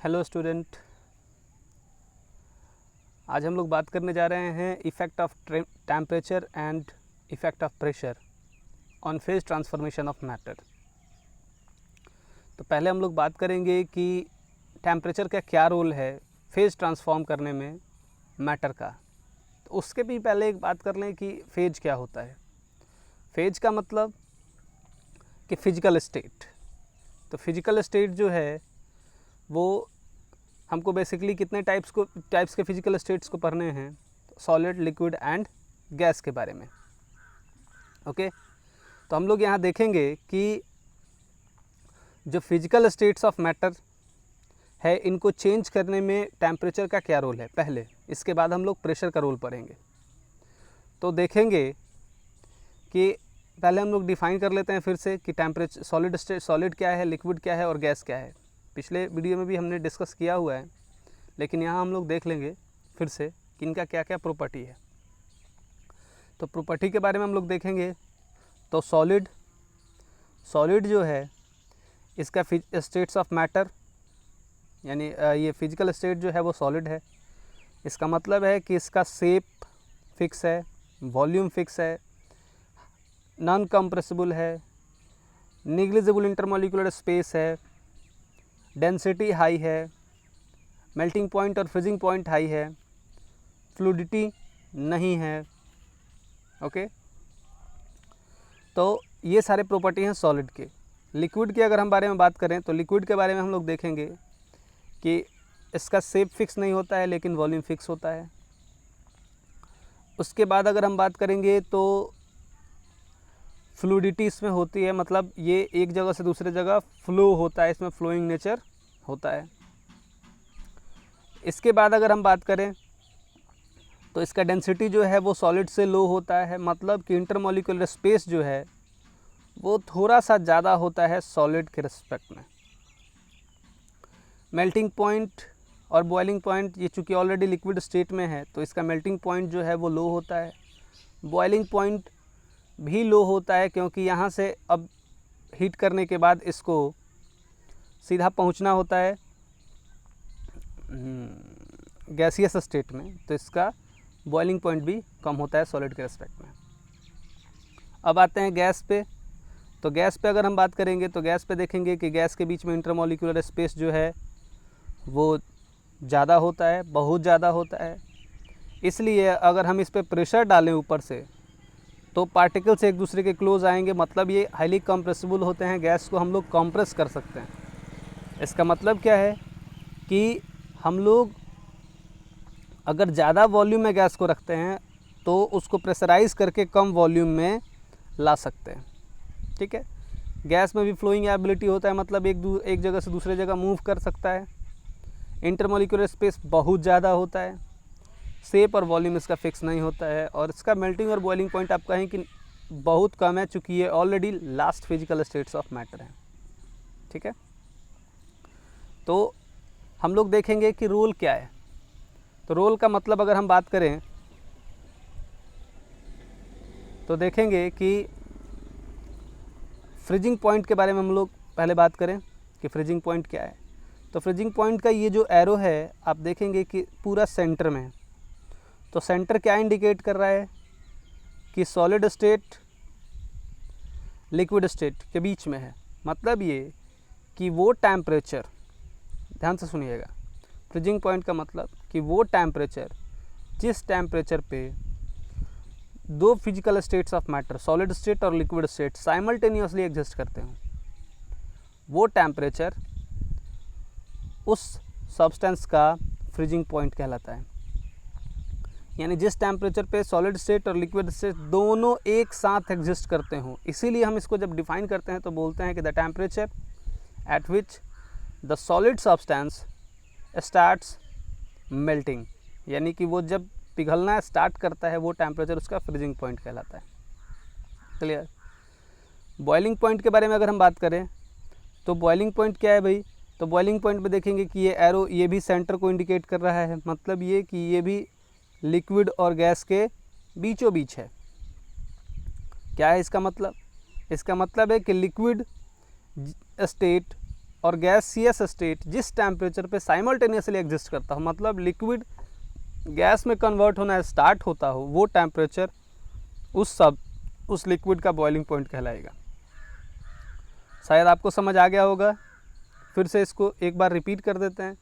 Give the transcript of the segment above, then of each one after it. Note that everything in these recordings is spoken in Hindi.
हेलो स्टूडेंट, आज हम लोग बात करने जा रहे हैं effect of temperature and effect of pressure on phase transformation of matter. तो पहले हम लोग बात करेंगे कि टेम्परेचर का क्या रोल है फेज ट्रांसफॉर्म करने में मैटर का। तो उसके भी पहले एक बात कर लें कि फेज क्या होता है। फेज का मतलब कि फ़िज़िकल स्टेट। तो फिज़िकल स्टेट जो है वो हमको बेसिकली कितने टाइप्स के फिज़िकल स्टेट्स को पढ़ने हैं, सॉलिड, लिक्विड एंड गैस के बारे में। ओके, तो हम लोग यहाँ देखेंगे कि जो फिज़िकल स्टेट्स ऑफ मैटर है इनको चेंज करने में टेम्परेचर का क्या रोल है पहले, इसके बाद हम लोग प्रेशर का रोल पढ़ेंगे। तो देखेंगे कि पहले हम लोग डिफ़ाइन कर लेते हैं फिर से कि टेम्परेचर सॉलिड क्या है, लिक्विड क्या है और गैस क्या है। पिछले वीडियो में भी हमने डिस्कस किया हुआ है, लेकिन यहाँ हम लोग देख लेंगे फिर से कि इनका क्या क्या प्रॉपर्टी है। तो प्रॉपर्टी के बारे में हम लोग देखेंगे। तो सॉलिड जो है इसका स्टेट्स ऑफ मैटर यानी ये फिज़िकल स्टेट जो है वो सॉलिड है। इसका मतलब है कि इसका शेप फिक्स है, वॉल्यूम फिक्स है, नॉन कंप्रेसिबल है, निग्लिजिबल इंटरमॉलिक्यूलर स्पेस है, डेंसिटी हाई है, मेल्टिंग पॉइंट और फ्रीजिंग पॉइंट हाई है, फ्लूइडिटी नहीं है। ओके, तो ये सारे प्रॉपर्टी हैं सॉलिड के। लिक्विड की अगर हम बारे में बात करें तो लिक्विड के बारे में हम लोग देखेंगे कि इसका शेप फिक्स नहीं होता है लेकिन वॉल्यूम फिक्स होता है। उसके बाद अगर हम बात करेंगे तो फ्लूइडिटी इसमें होती है, मतलब ये एक जगह से दूसरे जगह फ्लो होता है, इसमें फ्लोइंग नेचर होता है। इसके बाद अगर हम बात करें तो इसका डेंसिटी जो है वो सॉलिड से लो होता है, मतलब कि इंटरमॉलिक्यूलर स्पेस जो है वो थोड़ा सा ज़्यादा होता है सॉलिड के रिस्पेक्ट में। मेल्टिंग पॉइंट और बॉइलिंग पॉइंट ये चूँकि ऑलरेडी लिक्विड स्टेट में है तो इसका मेल्टिंग पॉइंट जो है वो लो होता है, बॉइलिंग पॉइंट भी लो होता है क्योंकि यहाँ से अब हीट करने के बाद इसको सीधा पहुँचना होता है गैसियस स्टेट में, तो इसका बॉइलिंग पॉइंट भी कम होता है सॉलिड के रिस्पेक्ट में। अब आते हैं गैस पे। तो गैस पे अगर हम बात करेंगे तो गैस पे देखेंगे कि गैस के बीच में इंटरमॉलिक्यूलर स्पेस जो है वो ज़्यादा होता है, बहुत ज़्यादा होता है। इसलिए अगर हम इस पर प्रेशर डालें ऊपर से तो पार्टिकल्स एक दूसरे के क्लोज आएंगे, मतलब ये हाईली कंप्रेसिबल होते हैं। गैस को हम लोग कंप्रेस कर सकते हैं। इसका मतलब क्या है कि हम लोग अगर ज़्यादा वॉल्यूम में गैस को रखते हैं तो उसको प्रेशराइज करके कम वॉल्यूम में ला सकते हैं। ठीक है, गैस में भी फ्लोइंग एबिलिटी होता है, मतलब एक जगह से दूसरे जगह मूव कर सकता है। इंटरमॉलिक्यूलर स्पेस बहुत ज़्यादा होता है, शेप और वॉल्यूम इसका फिक्स नहीं होता है, और इसका मेल्टिंग और बॉइलिंग पॉइंट आप कहें कि बहुत कम है चूँकि ये already last physical states of matter है। ठीक है, तो हम लोग देखेंगे कि रोल क्या है। तो रोल का मतलब अगर हम बात करें तो देखेंगे कि फ्रीजिंग पॉइंट के बारे में हम लोग पहले बात करें कि फ्रीजिंग पॉइंट क्या है। तो फ्रीजिंग पॉइंट का ये जो एरो है आप देखेंगे कि पूरा सेंटर में है। तो सेंटर क्या इंडिकेट कर रहा है कि सॉलिड स्टेट लिक्विड स्टेट के बीच में है, मतलब ये कि वो टेम्परेचर, ध्यान से सुनिएगा, फ्रीजिंग पॉइंट का मतलब कि वो टेम्परेचर जिस टेम्परेचर पे दो physical states of matter, solid state और लिक्विड स्टेट, साइमल्टेनियसली एग्जिस्ट करते हैं, वो टेम्परेचर उस सब्सटेंस का फ्रीजिंग पॉइंट कहलाता है। यानी जिस टेम्परेचर पे सॉलिड स्टेट और लिक्विड स्टेट दोनों एक साथ एग्जिस्ट करते हों, इसीलिए हम इसको जब डिफाइन करते हैं तो बोलते हैं कि the temperature at which the solid substance starts melting, यानी कि वो जब पिघलना स्टार्ट करता है वो टेम्परेचर उसका फ्रीजिंग पॉइंट कहलाता है। क्लियर। बॉइलिंग पॉइंट के बारे में अगर हम बात करें तो बॉइलिंग पॉइंट क्या है भाई, तो बॉइलिंग पॉइंट पे देखेंगे कि ये एरो ये भी सेंटर को इंडिकेट कर रहा है, मतलब ये कि ये भी लिक्विड और गैस के बीचों बीच है। क्या है इसका मतलब? इसका मतलब है कि लिक्विड स्टेट और गैसियस स्टेट जिस टेम्परेचर पे साइमल्टेनियसली एग्जिस्ट करता हो, मतलब लिक्विड गैस में कन्वर्ट होना स्टार्ट होता हो, वो टेम्परेचर उस लिक्विड का बॉइलिंग पॉइंट कहलाएगा। शायद आपको समझ आ गया होगा, फिर से इसको एक बार रिपीट कर देते हैं।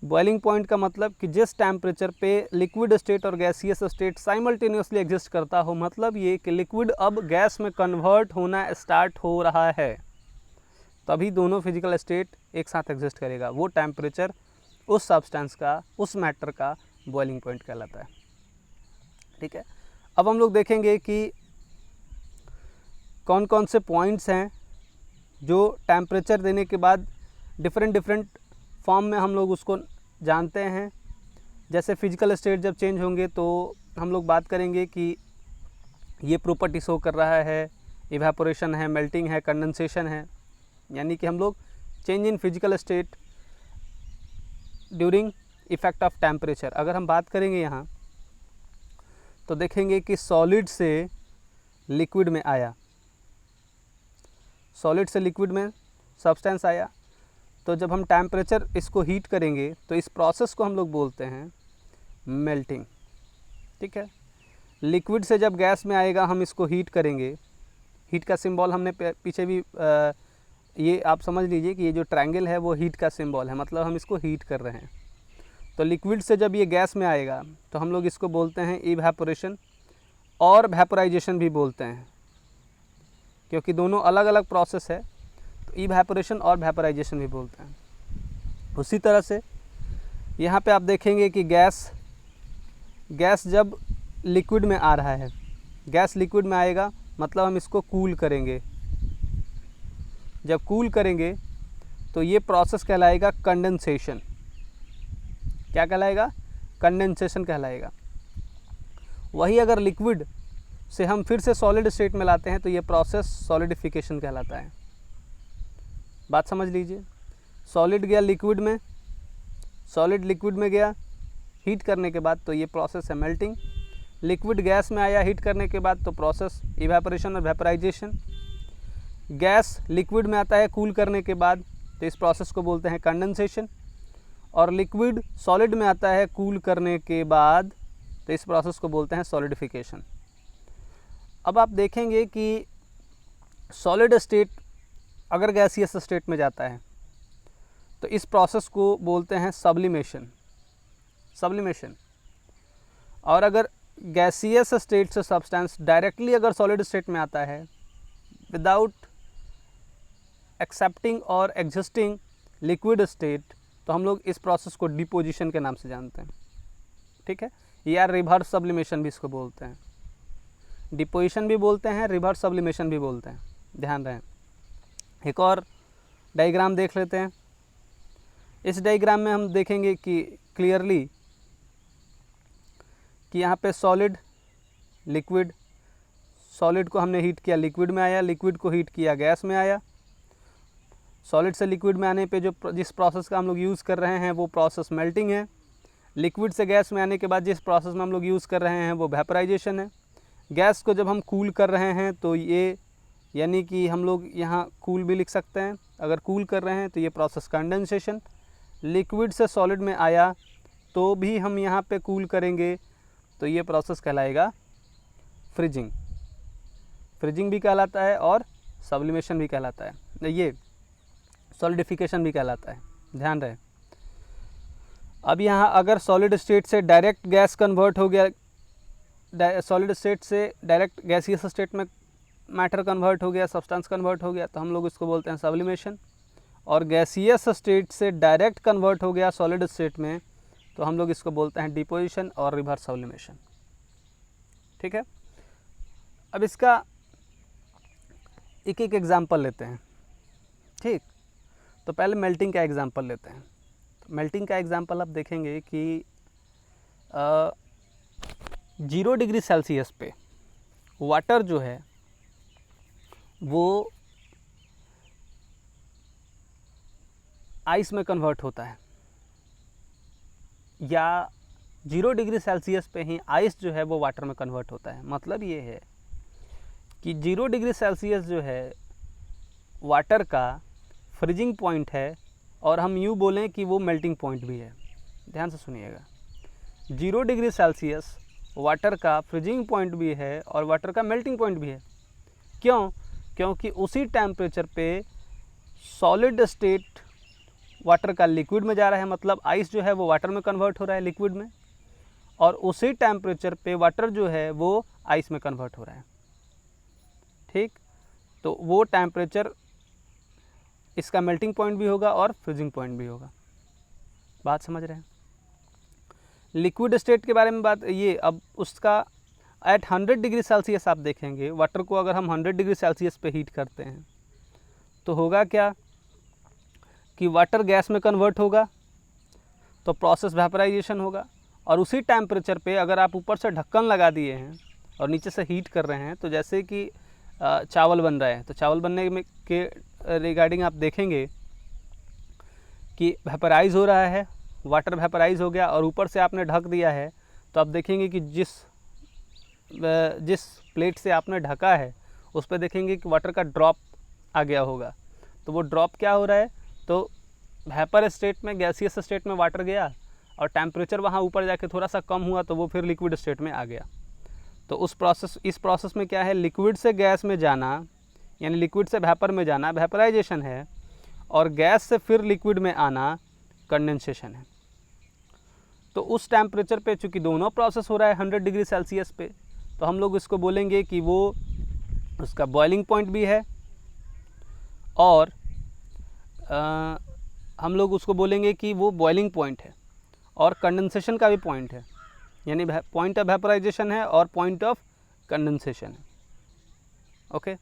बॉइलिंग पॉइंट का मतलब कि जिस टेम्परेचर पे लिक्विड स्टेट और गैसियस स्टेट साइमल्टेनियसली एग्जिस्ट करता हो, मतलब ये कि लिक्विड अब गैस में कन्वर्ट होना स्टार्ट हो रहा है, तभी दोनों फिजिकल स्टेट एक साथ एग्जिस्ट करेगा। वो टेम्परेचर उस सब्सटेंस का, उस मैटर का बॉइलिंग पॉइंट कहलाता है। ठीक है, अब हम लोग देखेंगे कि कौन कौन से पॉइंट्स हैं जो टेम्परेचर देने के बाद डिफरेंट फॉर्म में हम लोग उसको जानते हैं। जैसे फिजिकल स्टेट जब चेंज होंगे तो हम लोग बात करेंगे कि ये प्रॉपर्टी शो कर रहा है, इवेपोरेशन है, मेल्टिंग है, कंडेंसेशन है, यानी कि हम लोग change in physical state during effect of temperature. अगर हम बात करेंगे यहाँ तो देखेंगे कि सॉलिड से लिक्विड में आया, सॉलिड से लिक्विड में सब्सटेंस आया, तो जब हम टेम्परेचर इसको हीट करेंगे तो इस प्रोसेस को हम लोग बोलते हैं मेल्टिंग। ठीक है, लिक्विड से जब गैस में आएगा हम इसको हीट करेंगे। हीट का सिंबल हमने पीछे भी ये आप समझ लीजिए कि ये जो ट्रायंगल है वो हीट का सिंबल है, मतलब हम इसको हीट कर रहे हैं। तो लिक्विड से जब ये गैस में आएगा तो हम लोग इसको बोलते हैं इवेपोरेशन और वेपोराइजेशन भी बोलते हैं, क्योंकि दोनों अलग अलग प्रोसेस है, तो इवेपोरेशन और वेपोराइजेशन भी बोलते हैं। उसी तरह से यहाँ पे आप देखेंगे कि गैस जब लिक्विड में आ रहा है, गैस लिक्विड में आएगा मतलब हम इसको कूल करेंगे। जब कूल करेंगे तो ये प्रोसेस कहलाएगा कंडेंसेशन। क्या कहलाएगा? कंडेंसेशन कहलाएगा। वही अगर लिक्विड से हम फिर से सॉलिड स्टेट में लाते हैं तो ये प्रोसेस सॉलिडिफिकेशन कहलाता है। बात समझ लीजिए, सॉलिड गया लिक्विड में, सॉलिड लिक्विड में गया हीट करने के बाद तो ये प्रोसेस है मेल्टिंग। लिक्विड गैस में आया हीट करने के बाद तो प्रोसेस इवेपोरेशन और वेपोराइजेशन। गैस लिक्विड में आता है कूल करने के बाद तो इस प्रोसेस को बोलते हैं कंडेंसेशन। और लिक्विड सॉलिड में आता है कूल करने के बाद तो इस प्रोसेस को बोलते हैं सॉलिडिफिकेशन। अब आप देखेंगे कि सॉलिड स्टेट अगर गैसियस स्टेट में जाता है तो इस प्रोसेस को बोलते हैं सब्लिमेशन। और अगर गैसियस स्टेट से सब्सटेंस डायरेक्टली अगर सॉलिड स्टेट में आता है विदाउट एक्सेप्टिंग और एग्जिस्टिंग लिक्विड स्टेट तो हम लोग इस प्रोसेस को डिपोजिशन के नाम से जानते हैं। ठीक है, या रिवर्स सब्लिमेशन भी इसको बोलते हैं। डिपोजिशन भी बोलते हैं, रिवर्स सब्लिमेशन भी बोलते हैं, ध्यान रहे। एक और डायग्राम देख लेते हैं। इस डायग्राम में हम देखेंगे कि क्लियरली कि यहाँ पे सॉलिड लिक्विड, सॉलिड को हमने हीट किया लिक्विड में आया, लिक्विड को हीट किया गैस में आया। सॉलिड से लिक्विड में आने पे जिस प्रोसेस का हम लोग यूज़ कर रहे हैं वो प्रोसेस मेल्टिंग है। लिक्विड से गैस में आने के बाद जिस प्रोसेस में हम लोग यूज़ कर रहे हैं वो वेपोराइजेशन है। गैस को जब हम कूल कर रहे हैं तो ये यानी कि हम लोग यहाँ कूल भी लिख सकते हैं। अगर कूल कर रहे हैं तो ये प्रोसेस कंडेंसेशन। लिक्विड से सॉलिड में आया तो भी हम यहाँ पे कूल करेंगे तो ये प्रोसेस कहलाएगा फ्रीजिंग। फ्रीजिंग भी कहलाता है और सब्लिमेशन भी कहलाता है, ये सॉलिडिफिकेशन भी कहलाता है, ध्यान रहे। अब यहाँ अगर सॉलिड स्टेट से डायरेक्ट गैस कन्वर्ट हो गया, सॉलिड स्टेट से डायरेक्ट गैसियस स्टेट में मैटर कन्वर्ट हो गया, सब्सटेंस कन्वर्ट हो गया तो हम लोग इसको बोलते हैं सब्लिमेशन। और गैसियस स्टेट से डायरेक्ट कन्वर्ट हो गया सॉलिड स्टेट में तो हम लोग इसको बोलते हैं डिपोजिशन और रिवर्स सब्लिमेशन। ठीक है, अब इसका एक एक एग्जाम्पल लेते हैं। ठीक, तो पहले मेल्टिंग का एग्जाम्पल लेते हैं। तो मेल्टिंग का एग्जाम्पल आप देखेंगे कि 0 डिग्री सेल्सियस पे वाटर जो है वो आइस में कन्वर्ट होता है, या 0 डिग्री सेल्सियस पे ही आइस जो है वो वाटर में कन्वर्ट होता है। मतलब ये है कि 0 डिग्री सेल्सियस जो है वाटर का फ्रीजिंग पॉइंट है और हम यूँ बोलें कि वो मेल्टिंग पॉइंट भी है। ध्यान से सुनिएगा, 0 डिग्री सेल्सियस वाटर का फ्रीजिंग पॉइंट भी है और वाटर का मेल्टिंग पॉइंट भी है। क्यों? क्योंकि उसी टेम्परेचर पे सॉलिड स्टेट वाटर का लिक्विड में जा रहा है, मतलब आइस जो है वो वाटर में कन्वर्ट हो रहा है लिक्विड में, और उसी टेम्परेचर पे वाटर जो है वो आइस में कन्वर्ट हो रहा है। ठीक, तो वो टेम्परेचर इसका मेल्टिंग पॉइंट भी होगा और फ्रीजिंग पॉइंट भी होगा। बात समझ रहे हैं? लिक्विड स्टेट के बारे में बात ये, अब उसका एट 100 डिग्री सेल्सियस आप देखेंगे वाटर को, अगर हम 100 डिग्री सेल्सियस पे हीट करते हैं तो होगा क्या कि वाटर गैस में कन्वर्ट होगा, तो प्रोसेस वेपराइजेशन होगा। और उसी टेम्परेचर पे अगर आप ऊपर से ढक्कन लगा दिए हैं और नीचे से हीट कर रहे हैं, तो जैसे कि चावल बन रहा है, तो चावल बनने में के रिगार्डिंग आप देखेंगे कि वेपराइज हो रहा है, वाटर वेपराइज हो गया और ऊपर से आपने ढक दिया है, तो आप देखेंगे कि जिस प्लेट से आपने ढका है उस पर देखेंगे कि वाटर का ड्रॉप आ गया होगा। तो वो ड्रॉप क्या हो रहा है, तो वेपर स्टेट में, गैसियस स्टेट में वाटर गया और टेम्परेचर वहाँ ऊपर जाके थोड़ा सा कम हुआ तो वो फिर लिक्विड स्टेट में आ गया। तो इस प्रोसेस में क्या है, लिक्विड से गैस में जाना, यानी लिक्विड से वेपर में जाना वेपराइजेशन है, और गैस से फिर लिक्विड में आना कंडेंसेशन है। तो उस टेम्परेचर पे चूँकि दोनों प्रोसेस हो रहा है 100 डिग्री सेल्सियस पे, तो हम लोग इसको बोलेंगे कि वो उसका बॉइलिंग पॉइंट भी है, और हम लोग उसको बोलेंगे कि वो बॉइलिंग पॉइंट है और कंडेंसेशन का भी पॉइंट है, यानी पॉइंट ऑफ वेपराइजेशन है और पॉइंट ऑफ कंडेंसेशन है। ओके,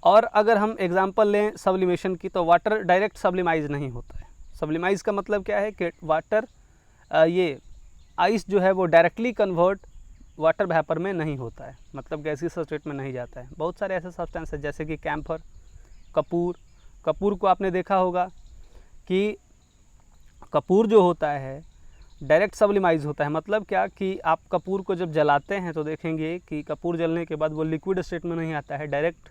और अगर हम एग्जांपल लें सब्लिमेशन की, तो वाटर डायरेक्ट सब्लिमाइज नहीं होता है। सब्लिमाइज का मतलब क्या है कि वाटर ये आइस जो है वो डायरेक्टली कन्वर्ट वाटर वेपर में नहीं होता है, मतलब गैसियस स्टेट में नहीं जाता है। बहुत सारे ऐसे सब्सटेंस है जैसे कि कैम्फर, कपूर को आपने देखा होगा कि कपूर जो होता है डायरेक्ट सब्लिमाइज होता है। मतलब क्या कि आप कपूर को जब जलाते हैं तो देखेंगे कि कपूर जलने के बाद वो लिक्विड स्टेट में नहीं आता है, डायरेक्ट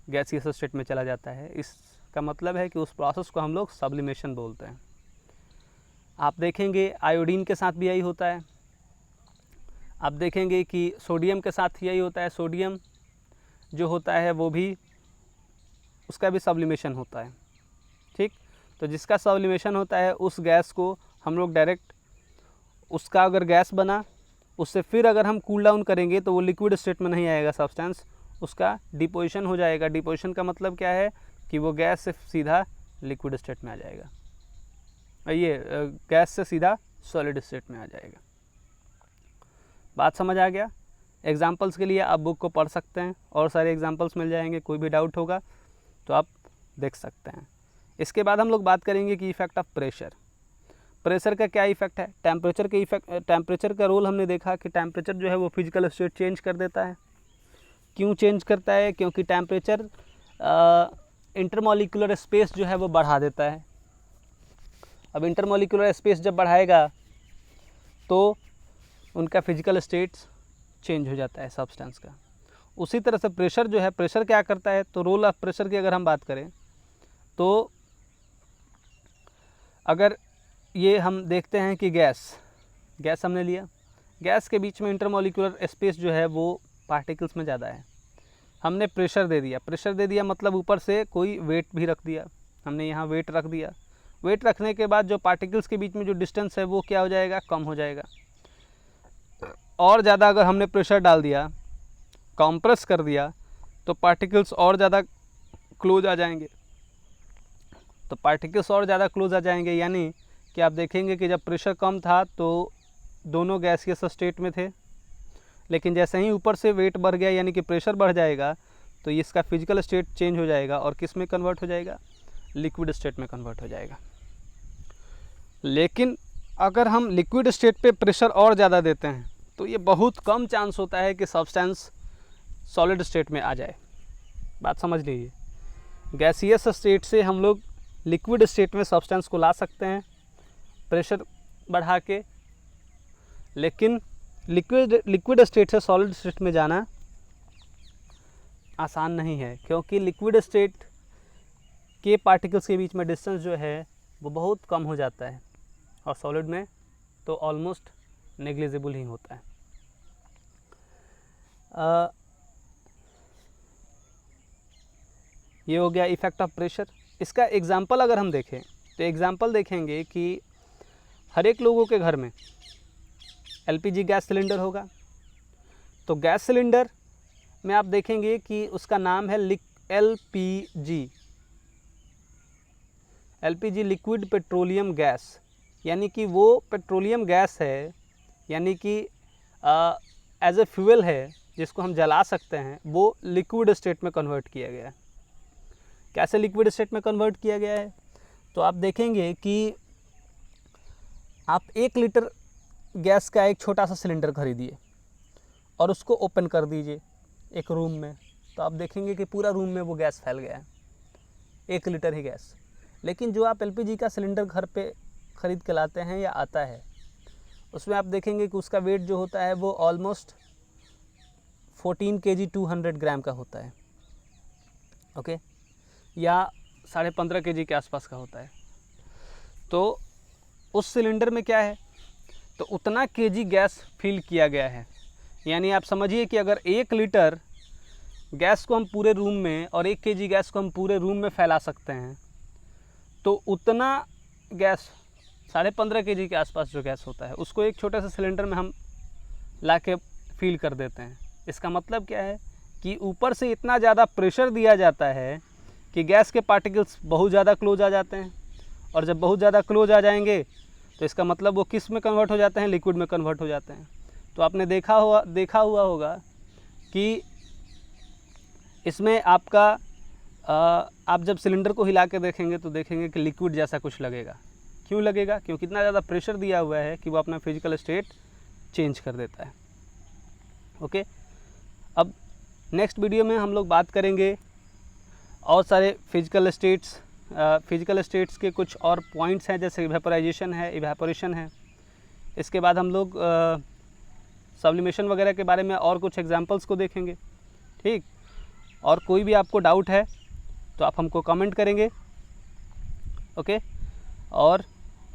गैसियस स्टेट में चला जाता है। इसका मतलब है कि उस प्रोसेस को हम लोग सब्लिमेशन बोलते हैं। आप देखेंगे आयोडीन के साथ भी यही होता है, आप देखेंगे कि सोडियम के साथ यही होता है। सोडियम जो होता है वो भी, उसका भी सब्लिमेशन होता है। ठीक, तो जिसका सब्लिमेशन होता है उस गैस को हम लोग डायरेक्ट, उसका अगर गैस बना उससे फिर अगर हम कूल डाउन करेंगे तो वो लिक्विड स्टेट में नहीं आएगा सब्सटेंस, उसका डिपोजिशन हो जाएगा। डिपोजिशन का मतलब क्या है कि वो गैस से सीधा लिक्विड स्टेट में आ जाएगा, ये गैस से सीधा सॉलिड स्टेट में आ जाएगा। बात समझ आ गया? एग्जांपल्स के लिए आप बुक को पढ़ सकते हैं, और सारे एग्जांपल्स मिल जाएंगे। कोई भी डाउट होगा तो आप देख सकते हैं। इसके बाद हम लोग बात करेंगे कि इफ़ेक्ट ऑफ प्रेशर। प्रेशर का क्या इफ़ेक्ट है? टेम्परेचर के इफेक्ट, टेम्परेचर का रोल हमने देखा कि टेम्परेचर जो है वो फिजिकल स्टेट चेंज कर देता है। क्यों चेंज करता है? क्योंकि टेम्परेचर इंटरमॉलिक्यूलर स्पेस जो है वो बढ़ा देता है। अब इंटरमॉलिक्यूलर स्पेस जब बढ़ाएगा तो उनका फिजिकल स्टेट्स चेंज हो जाता है सब्सटेंस का। उसी तरह से प्रेशर जो है, प्रेशर क्या करता है? तो रोल ऑफ प्रेशर की अगर हम बात करें तो अगर ये हम देखते हैं कि गैस हमने लिया, गैस के बीच में इंटरमॉलिक्यूलर स्पेस जो है वो पार्टिकल्स में ज़्यादा है। हमने प्रेशर दे दिया मतलब ऊपर से कोई वेट भी रख दिया, हमने यहाँ वेट रख दिया। वेट रखने के बाद जो पार्टिकल्स के बीच में जो डिस्टेंस है वो क्या हो जाएगा? कम हो जाएगा। और ज़्यादा अगर हमने प्रेशर डाल दिया, कंप्रेस कर दिया, तो पार्टिकल्स और ज़्यादा क्लोज आ जाएंगे। तो पार्टिकल्स और ज़्यादा क्लोज आ जाएंगे, यानी कि आप देखेंगे कि जब प्रेशर कम था तो दोनों गैसियस स्टेट में थे, लेकिन जैसे ही ऊपर से वेट बढ़ गया यानी कि प्रेशर बढ़ जाएगा तो इसका फिजिकल स्टेट चेंज हो जाएगा और किस में कन्वर्ट हो जाएगा? लिक्विड स्टेट में कन्वर्ट हो जाएगा। लेकिन अगर हम लिक्विड स्टेट पे प्रेशर और ज़्यादा देते हैं तो ये बहुत कम चांस होता है कि सब्सटेंस सॉलिड स्टेट में आ जाए। बात समझ लीजिए, गैसियस स्टेट से हम लोग लिक्विड स्टेट में सब्सटेंस को ला सकते हैं प्रेशर बढ़ा के, लेकिन लिक्विड स्टेट से सॉलिड स्टेट में जाना आसान नहीं है, क्योंकि लिक्विड स्टेट के पार्टिकल्स के बीच में डिस्टेंस जो है वो बहुत कम हो जाता है, और सॉलिड में तो ऑलमोस्ट नेग्लिजिबल ही होता है। ये हो गया इफ़ेक्ट ऑफ प्रेशर। इसका एग्ज़ाम्पल अगर हम देखें तो एग्ज़ाम्पल देखेंगे कि हर एक लोगों के घर में एलपीजी गैस सिलेंडर होगा। तो गैस सिलेंडर में आप देखेंगे कि उसका नाम है LPG, LPG liquid petroleum gas, यानी कि वो पेट्रोलियम गैस है, यानी कि एज ए फ्यूल है जिसको हम जला सकते हैं, वो लिक्विड स्टेट में कन्वर्ट किया गया है। कैसे लिक्विड स्टेट में कन्वर्ट किया गया है? तो आप देखेंगे कि आप 1 लीटर गैस का एक छोटा सा सिलेंडर खरीदिए और उसको ओपन कर दीजिए एक रूम में, तो आप देखेंगे कि पूरा रूम में वो गैस फैल गया है, 1 लीटर ही गैस। लेकिन जो आप एलपीजी का सिलेंडर घर पे ख़रीद के लाते हैं या आता है, उसमें आप देखेंगे कि उसका वेट जो होता है वो ऑलमोस्ट 14 kg 200 ग्राम का होता है, ओके, या 15.5 kg के आसपास का होता है। तो उस सिलेंडर में क्या है, तो उतना केजी गैस फिल किया गया है। यानी आप समझिए कि अगर 1 लीटर गैस को हम पूरे रूम में और 1 kg गैस को हम पूरे रूम में फैला सकते हैं, तो उतना गैस 15.5 kg के आसपास जो गैस होता है उसको एक छोटे से सिलेंडर में हम ला के फिल कर देते हैं। इसका मतलब क्या है कि ऊपर से इतना ज़्यादा प्रेशर दिया जाता है कि गैस के पार्टिकल्स बहुत ज़्यादा क्लोज आ जाते हैं, और जब बहुत ज़्यादा क्लोज आ जाएंगे तो इसका मतलब वो किस में कन्वर्ट हो जाते हैं, लिक्विड में कन्वर्ट हो जाते हैं। तो आपने देखा हुआ होगा कि इसमें आपका आप जब सिलेंडर को हिला के देखेंगे तो देखेंगे कि लिक्विड जैसा कुछ लगेगा। क्यों लगेगा? क्योंकि इतना ज़्यादा प्रेशर दिया हुआ है कि वो अपना फिजिकल स्टेट चेंज कर देता है। ओके, अब नेक्स्ट वीडियो में हम लोग बात करेंगे और सारे फिजिकल स्टेट्स के कुछ और पॉइंट्स हैं, जैसे वेपोराइजेशन है, इवेपोरेशन है। इसके बाद हम लोग सब्लिमेशन वगैरह के बारे में और कुछ एग्जांपल्स को देखेंगे। ठीक, और कोई भी आपको डाउट है तो आप हमको कमेंट करेंगे, ओके, और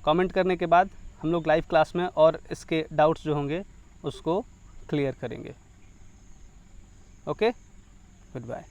कमेंट करने के बाद हम लोग लाइव क्लास में और इसके डाउट्स जो होंगे उसको क्लियर करेंगे। Okay, good bye.